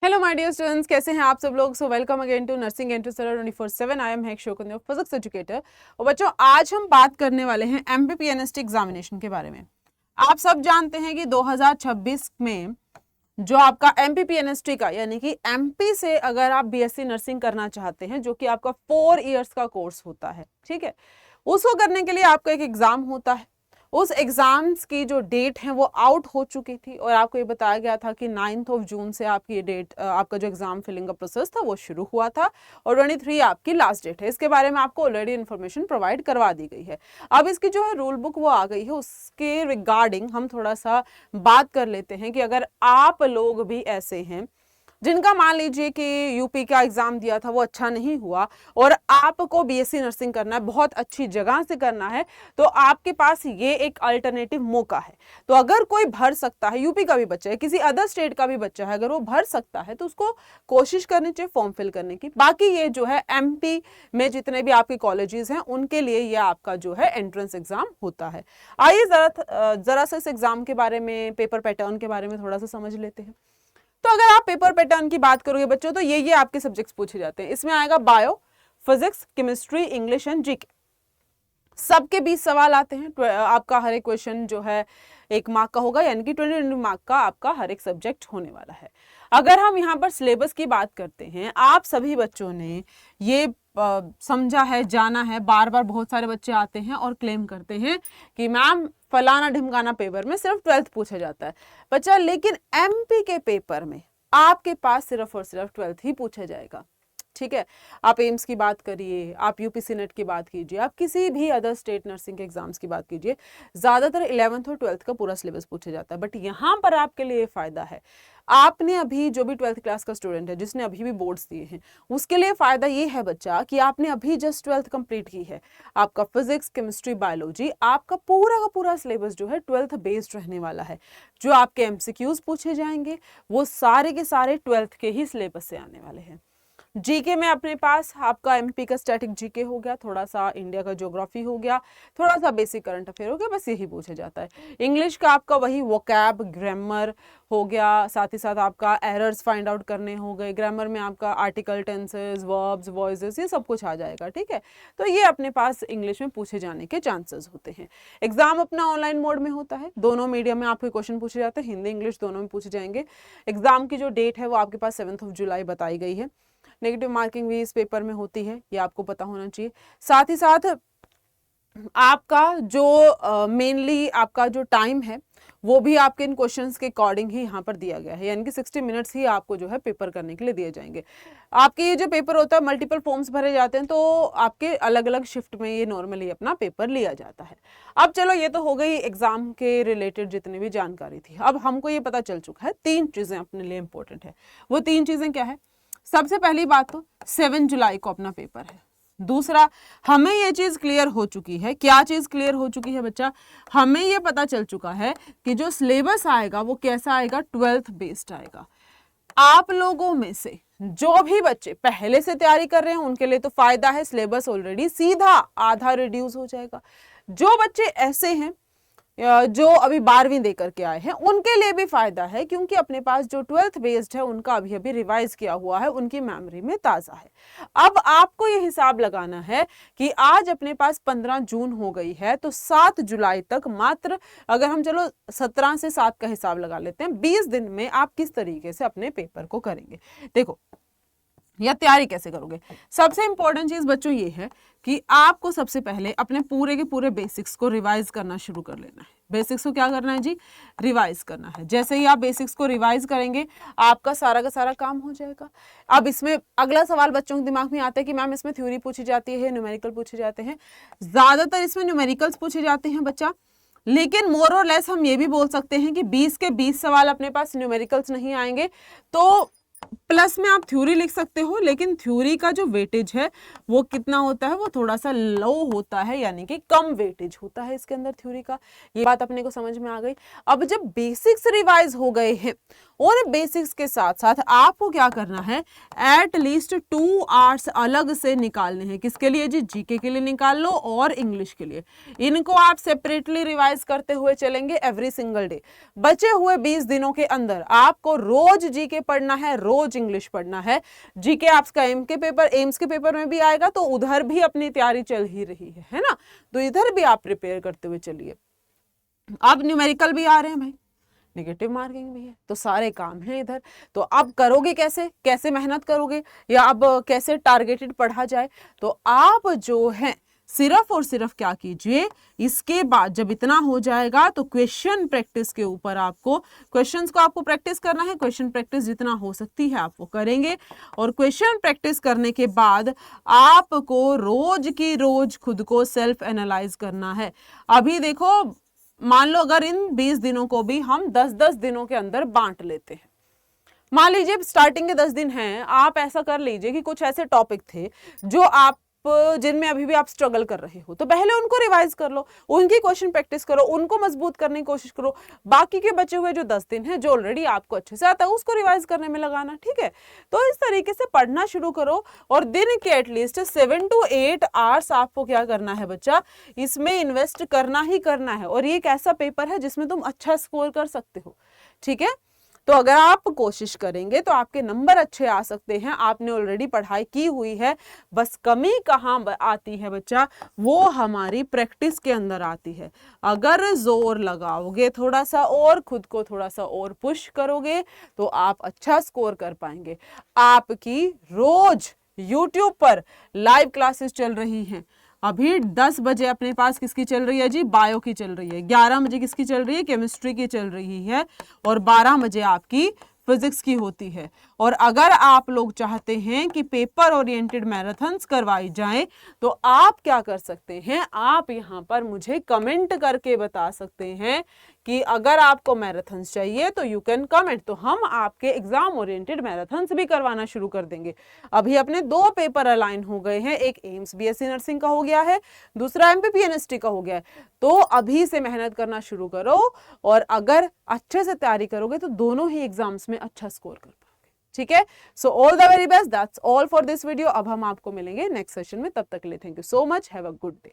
Hello my dear students, कैसे हैं आप सब लोग। So welcome again to nursing and to sir 24/7। I am हेक फिजिक्स एजुकेटर। और बच्चों, आज हम बात करने वाले हैं एमपीपीएनएसटी एग्जामिनेशन के बारे में। आप सब जानते हैं कि 2026 में जो आपका एमपीपीएनएसटी का यानी कि एमपी से अगर आप बीएससी नर्सिंग करना चाहते हैं, जो कि आपका 4 इयर्स का कोर्स होता है, ठीक है, उसको करने के लिए आपका एक एग्जाम होता है। उस एग्जाम्स की जो डेट है वो आउट हो चुकी थी और आपको ये बताया गया था कि 9 जून से आपकी ये डेट, आपका जो एग्जाम फिलिंग का प्रोसेस था वो शुरू हुआ था और 23 आपकी लास्ट डेट है। इसके बारे में आपको ऑलरेडी इन्फॉर्मेशन प्रोवाइड करवा दी गई है। अब इसकी जो है रूल बुक वो आ गई है, उसके रिगार्डिंग हम थोड़ा सा बात कर लेते हैं कि अगर आप लोग भी ऐसे हैं जिनका मान लीजिए कि यूपी का एग्जाम दिया था वो अच्छा नहीं हुआ और आपको बीएससी नर्सिंग करना है, बहुत अच्छी जगह से करना है, तो आपके पास ये एक अल्टरनेटिव मौका है। तो अगर कोई भर सकता है, यूपी का भी बच्चा है, किसी अदर स्टेट का भी बच्चा है, अगर वो भर सकता है तो उसको कोशिश करनी चाहिए फॉर्म फिल करने की। बाकी ये जो है एमपी में जितने भी आपके कॉलेजेस हैं उनके लिए ये आपका जो है एंट्रेंस एग्जाम होता है। आइए जरा सा इस एग्जाम के बारे में, पेपर पैटर्न के बारे में थोड़ा सा समझ लेते हैं। तो अगर आप पेपर पैटर्न की बात करोगे बच्चों, तो ये आपके सब्जेक्ट्स पूछे जाते हैं। इसमें आएगा bio, physics, chemistry, English and GK. सबके 20 सवाल आते हैं। आपका हर एक क्वेश्चन जो है 1 मार्क का होगा, यानी कि 20 मार्क का आपका हर एक सब्जेक्ट होने वाला है। अगर हम यहाँ पर सिलेबस की बात करते हैं, आप सभी बच्चों ने ये समझा है, जाना है। बार बार बहुत सारे बच्चे आते हैं और क्लेम करते हैं कि मैम फलाना ढिमकाना पेपर में सिर्फ 12th पूछा जाता है बच्चा, लेकिन एमपी के पेपर में आपके पास सिर्फ और सिर्फ 12th ही पूछा जाएगा। ठीक है, आप एम्स की बात करिए, आप यूपीसी नेट की बात कीजिए, आप किसी भी अदर स्टेट नर्सिंग के एग्जाम्स की बात कीजिए, ज्यादातर 11th और 12th का पूरा सिलेबस पूछा जाता है। बट यहाँ पर आपके लिए फायदा है, आपने अभी जो भी 12th क्लास का स्टूडेंट है, जिसने अभी भी बोर्ड्स दिए हैं, उसके लिए फायदा ये है बच्चा कि आपने अभी जस्ट 12th कंप्लीट की है। आपका फिजिक्स, केमिस्ट्री, बायोलॉजी, आपका पूरा का पूरा सिलेबस जो है 12th बेस्ड रहने वाला है। जो आपके एमसीक्यूज पूछे जाएंगे वो सारे के सारे 12th के ही सिलेबस से आने वाले हैं। जीके में अपने पास आपका एमपी का स्टैटिक जीके हो गया, थोड़ा सा इंडिया का ज्योग्राफी हो गया, थोड़ा सा बेसिक करंट अफेयर हो गया, बस यही पूछा जाता है। इंग्लिश का आपका वही वोकैब, ग्रामर हो गया, साथ ही साथ आपका एरर्स फाइंड आउट करने हो गए। ग्रामर में आपका आर्टिकल, टेंसेस, वर्ब्स, वॉइसेस, ये सब कुछ आ जाएगा। ठीक है, तो ये अपने पास इंग्लिश में पूछे जाने के चांसेस होते हैं। एग्जाम अपना ऑनलाइन मोड में होता है, दोनों मीडियम में आपके क्वेश्चन पूछे जाते हैं, हिंदी इंग्लिश दोनों में पूछे जाएंगे। एग्जाम की जो डेट है वो आपके पास 7 जुलाई बताई गई है। नेगेटिव मार्किंग भी इस पेपर में होती है, ये आपको पता होना चाहिए। साथ ही साथ आपका जो मेनली आपका जो टाइम है वो भी आपके इन क्वेश्चंस के अकॉर्डिंग ही यहाँ पर दिया गया है, यानी कि 60 मिनट्स ही आपको जो है पेपर करने के लिए दिए जाएंगे। आपके ये जो पेपर होता है, मल्टीपल फॉर्म्स भरे जाते हैं, तो आपके अलग अलग शिफ्ट में ये नॉर्मली अपना पेपर लिया जाता है। अब चलो, ये तो हो गई एग्जाम के रिलेटेड जितनी भी जानकारी थी। अब हमको ये पता चल चुका है 3 चीजें अपने लिए इंपॉर्टेंट है। वो 3 चीजें क्या है? सबसे पहली बात तो 7 जुलाई को अपना पेपर है। दूसरा, हमें ये चीज क्लियर हो चुकी है। क्या चीज क्लियर हो चुकी है बच्चा? हमें ये पता चल चुका है कि जो सिलेबस आएगा वो कैसा आएगा, 12th बेस्ड आएगा। आप लोगों में से जो भी बच्चे पहले से तैयारी कर रहे हैं उनके लिए तो फायदा है, सिलेबस ऑलरेडी सीधा आधा रिड्यूस हो जाएगा। जो बच्चे ऐसे हैं जो अभी 12वीं दे करके आए हैं उनके लिए भी फायदा है, क्योंकि अपने पास जो 12th बेस्ड है उनका अभी अभी रिवाइज किया हुआ है, उनकी मेमोरी में ताजा है। अब आपको ये हिसाब लगाना है कि आज अपने पास 15 जून हो गई है, तो 7 जुलाई तक मात्र, अगर हम चलो 17 से 7 का हिसाब लगा लेते हैं, 20 दिन में आप किस तरीके से अपने पेपर को करेंगे, देखो, या तैयारी कैसे करोगे। सबसे इंपॉर्टेंट चीज बच्चों ये है कि आपको सबसे पहले अपने पूरे के पूरे बेसिक्स को रिवाइज करना शुरू कर लेना है। बेसिक्स को क्या करना है जी? रिवाइज करना है। जैसे ही आप बेसिक्स को रिवाइज करेंगे आपका सारा का सारा काम हो जाएगा। अब इसमें अगला सवाल बच्चों के दिमाग में आता है कि मैम इसमें थ्योरी पूछी जाती है, न्यूमेरिकल पूछे जाते हैं। ज्यादातर इसमें न्यूमेरिकल्स पूछे जाते हैं बच्चा, लेकिन मोर और लेस हम ये भी बोल सकते हैं कि 20 के 20 सवाल अपने पास न्यूमेरिकल्स नहीं आएंगे, तो प्लस में आप थ्योरी लिख सकते हो, लेकिन थ्योरी का जो वेटेज है वो कितना होता है, वो थोड़ा सा लो होता है, यानी कि कम वेटेज होता है इसके अंदर थ्योरी का। ये बात अपने को समझ में आ गई। अब जब बेसिक्स रिवाइज हो गए हैं और बेसिक्स के साथ साथ आपको क्या करना है, एट लीस्ट 2 आवर्स अलग से निकालने हैं। किसके लिए जी? जीके के लिए निकाल लो और इंग्लिश के लिए। इनको आप सेपरेटली रिवाइज करते हुए चलेंगे एवरी सिंगल डे। बचे हुए 20 दिनों के अंदर आपको रोज जीके पढ़ना है, रोज इंग्लिश पढ़ना है। जीके आपका एम्स के पेपर में भी आएगा, तो उधर भी अपनी तैयारी चल ही रही है ना, तो इधर भी आप प्रिपेयर करते हुए चलिए। अब न्यूमेरिकल भी आ रहे हैं भाई, नेगेटिव मार्किंग भी है, तो सारे काम हैं इधर। तो अब करोगे कैसे, कैसे मेहनत करोगे, या अब कैसे टारगेटेड पढ़ा जाए? तो आप जो है सिर्फ और सिर्फ क्या कीजिए, इसके बाद जब इतना हो जाएगा तो क्वेश्चन प्रैक्टिस के ऊपर आपको क्वेश्चंस को आपको प्रैक्टिस करना है। क्वेश्चन प्रैक्टिस जितना हो सकती है आप वो करेंगे, और क्वेश्चन प्रैक्टिस करने के बाद आपको रोज की रोज खुद को सेल्फ एनालाइज करना है। अभी देखो, मान लो अगर इन 20 दिनों को भी हम 10-10 दिनों के अंदर बांट लेते हैं, मान लीजिए स्टार्टिंग के 10 दिन हैं, आप ऐसा कर लीजिए कि कुछ ऐसे टॉपिक थे जो आप जिनमें अभी भी आप स्ट्रगल कर रहे हो, तो पहले उनको रिवाइज कर लो, उनकी क्वेश्चन प्रैक्टिस करो, उनको मजबूत करने की कोशिश करो। बाकी के बचे हुए जो 10 दिन हैं, जो ऑलरेडी आपको अच्छे से आता है, उसको रिवाइज करने में लगाना, ठीक है? तो इस तरीके से पढ़ना शुरू करो, और दिन के एटलीस्ट 7 to 8 आवर्स आपको क्या करना है बच्चा, इसमें इन्वेस्ट करना ही करना है। और ये एक ऐसा पेपर है जिसमें तुम अच्छा स्कोर कर सकते हो, ठीक है? तो अगर आप कोशिश करेंगे तो आपके नंबर अच्छे आ सकते हैं। आपने ऑलरेडी पढ़ाई की हुई है, बस कमी कहाँ आती है बच्चा, वो हमारी प्रैक्टिस के अंदर आती है। अगर जोर लगाओगे थोड़ा सा और खुद को थोड़ा सा और पुश करोगे तो आप अच्छा स्कोर कर पाएंगे। आपकी रोज YouTube पर लाइव क्लासेस चल रही हैं। अभी 10 बजे अपने पास किसकी चल रही है जी? बायो की चल रही है। 11 बजे किसकी चल रही है? केमिस्ट्री की चल रही है। और 12 बजे आपकी फिजिक्स की होती है। और अगर आप लोग चाहते हैं कि पेपर ओरिएंटेड मैराथन्स करवाई जाएं, तो आप क्या कर सकते हैं, आप यहाँ पर मुझे कमेंट करके बता सकते हैं कि अगर आपको मैराथन्स चाहिए तो यू कैन कमेंट, तो हम आपके एग्जाम ओरिएंटेड मैराथन्स भी करवाना शुरू कर देंगे। अभी अपने 2 पेपर अलाइन हो गए हैं, एक एम्स बीएससी नर्सिंग का हो गया है, दूसरा एमपीपीएनएसटी का हो गया है। तो अभी से मेहनत करना शुरू करो, और अगर अच्छे से तैयारी करोगे तो दोनों ही एग्जाम्स में अच्छा स्कोर कर पाओगे, ठीक है? So all the very best, that's all for this video. अब हम आपको मिलेंगे नेक्स्ट सेशन में, तब तक के लिए thank you so much, have a good day.